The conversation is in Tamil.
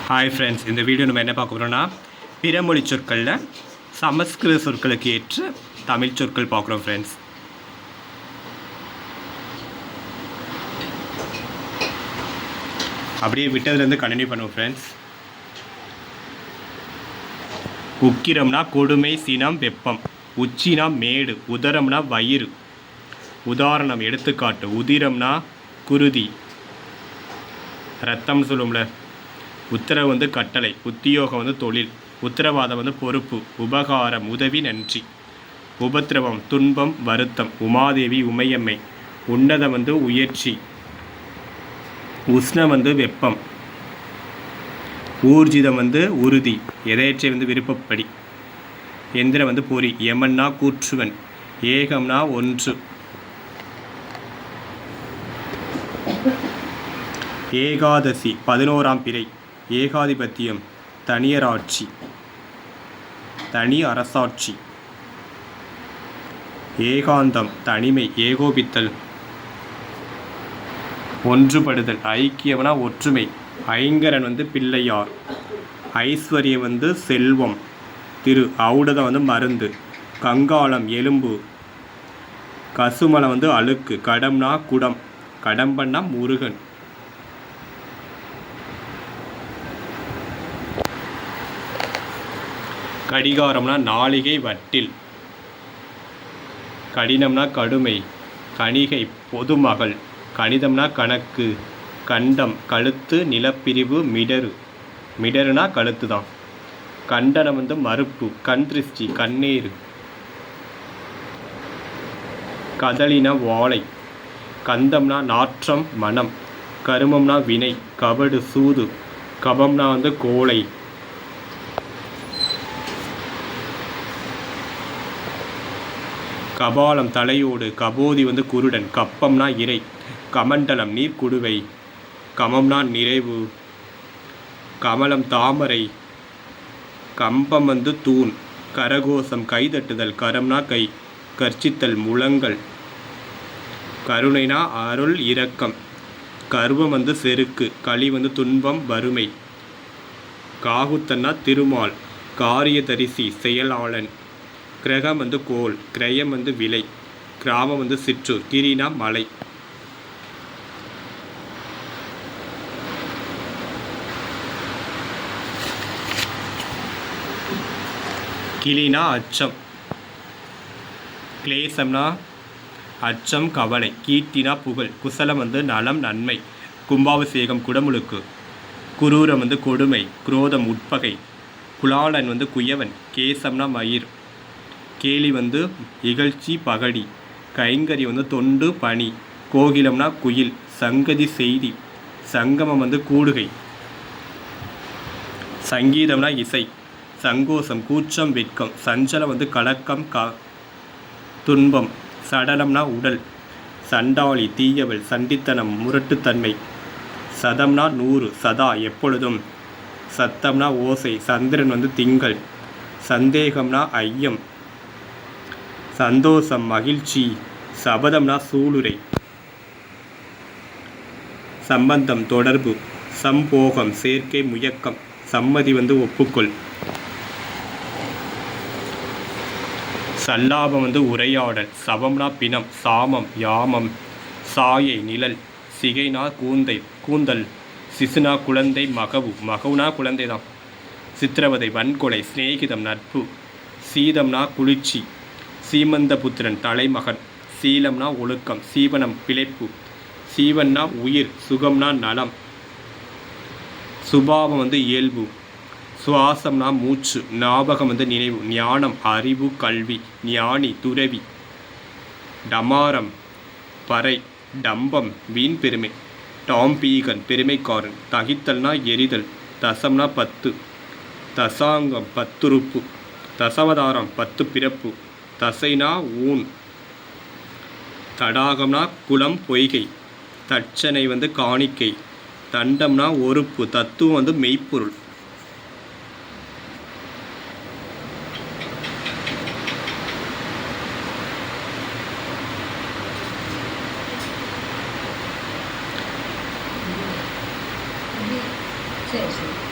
ஹாய் ஃப்ரெண்ட்ஸ், இந்த வீடியோ நம்ம என்ன பார்க்க போகிறோம்னா பிறமொழி சொற்களில் சமஸ்கிருத சொற்களுக்கு ஏற்ற தமிழ் சொற்கள் பார்க்குறோம் ஃப்ரெண்ட்ஸ். அப்படியே விட்டதுலேருந்து கண்டினியூ பண்ணுவோம் ஃப்ரெண்ட்ஸ். உக்கிரம்னா கொடுமை, சினம், வெப்பம். உச்சினா மேடு, உதரம்னா வயிறு. உதாரணம், எடுத்துக்காட்டு. உதிரம்னா குருதி, ரத்தம் சொல்லும்ல. உத்தரவு கட்டளை, உத்தியோகம் தொழில், உத்தரவாதம் பொறுப்பு, உபகாரம் உதவி, நன்றி. உபத்திரவம் துன்பம், வருத்தம். உமாதேவி உமையம்மை. உன்னதம் உயர்ச்சி. உஷ்ணம் வெப்பம். ஊர்ஜிதம் உறுதி, எதேச்சை விருப்பப்படி. எந்திரம் பொறி. யமன்னா கூற்றுவன். ஏகம்னா ஒன்று. ஏகாதசி 11ஆம் பிறை. ஏகாதிபத்தியம் தனியராட்சி, தனி அரசாட்சி. ஏகாந்தம் தனிமை, ஏகோபித்தல், ஒன்றுபடுதல். ஐக்கியம்னா ஒற்றுமை. ஐங்கரன் பிள்ளையார். ஐஸ்வர்யம் செல்வம். திரு ஔடதம் மருந்து. கங்காளம் எலும்பு. கசுமலம் அழுக்கு. கடம்னா குடம். கடம்பன்னா முருகன். கடிகாரம்னா நாளிகை, வட்டில். கடினம்னா கடுமை. கணிகை பொதுமகள். கணிதம்னா கணக்கு. கண்டம் கழுத்து, நிலப்பிரிவு. மிடரு, மிடருனா கழுத்து தான். கண்டனம் மறுப்பு. கண் திருஷ்டி, கண்ணீர். கதலினா வாழை. கந்தம்னா நாற்றம், மனம். கருமம்னா வினை. கபடு சூது. கபம்னா கோளை. கபாலம் தலையோடு. கபோதி குருடன். கப்பம்னா இறை. கமண்டலம் நீர்க்குடுவை. கமம்னா நிறைவு. கமலம் தாமரை. கம்பம் தூண். கரகோஷம் கைதட்டுதல். கரம்னா கை. கர்ச்சித்தல் முழங்கல். கருணைனா அருள் இரக்கம். கர்வம் செருக்கு. களி துன்பம் வறுமை. காகுத்தன்னா திருமால். காரியதரிசி செயலாளன். கிரகம் கோல். கிரயம் விலை. கிராமம் சிற்றூர். கிரினா மலை. கிளினா அச்சம். கிளேசம்னா அச்சம் கவலை. கீர்த்தினா புகழ். குசலம் நலம் நன்மை. கும்பாபிஷேகம் குடமுழுக்கு. குரூரம் கொடுமை. குரோதம் உட்பகை. குலாளன் குயவன். கேசம்னா மயிர். கேலி இகழ்ச்சி பகடி. கைங்கரி தொண்டு பணி. கோகிலம்னா குயில். சங்கதி செய்தி. சங்கமம் கூடுகை. சங்கீதம்னா இசை. சங்கோஷம் கூச்சம் வெட்கம். சஞ்சலம் கலக்கம் துன்பம். சடலம்னா உடல். சண்டாளி தீயவள். சண்டித்தனம் முரட்டுத்தன்மை. சதம்னா 100. சதா எப்பொழுதும். சத்தம்னா ஓசை. சந்திரன் திங்கள். சந்தேகம்னா ஐயம். சந்தோஷம் மகிழ்ச்சி. சபதம்னா சூளுரை. சம்பந்தம் தொடர்பு. சம்போகம் சேர்க்கை முயக்கம். சம்மதி ஒப்புக்கொள். சல்லாபம் உரையாடல். சபம்னா பிணம். சாமம் யாமம். சாயை நிழல். சிகைனா கூந்தல். சிசுனா குழந்தை. மகவு. மகவுனா குழந்தை தான். சித்திரவதை வன்கொலை. சிநேகிதம் நட்பு. சீதம்னா குளிர்ச்சி. சீமந்தபுத்திரன் தலைமகன். சீலம்னா ஒழுக்கம். சீவனம் பிழைப்பு. சீவன்னா உயிர். சுகம்னா நலம். சுபாவம் இயல்பு. சுவாசம்னா மூச்சு. ஞாபகம் நினைவு. ஞானம் அறிவு கல்வி. ஞானி துறவி. டமாரம் பறை. டம்பம் வீண் பெருமை. டாம்பீகன் பெருமைக்காரன். தகித்தல்னா எரிதல். தசம்னா 10. தசாங்கம் 10 உறுப்பு. தசவதாரம் 10 பிறப்பு. தசைனா ஊன். தடாகம்னா குளம் பொய்கை. தட்சணை காணிக்கை. தண்டம்னா ஒறுப்பு. தத்துவம் மெய்ப்பொருள். சரி சரி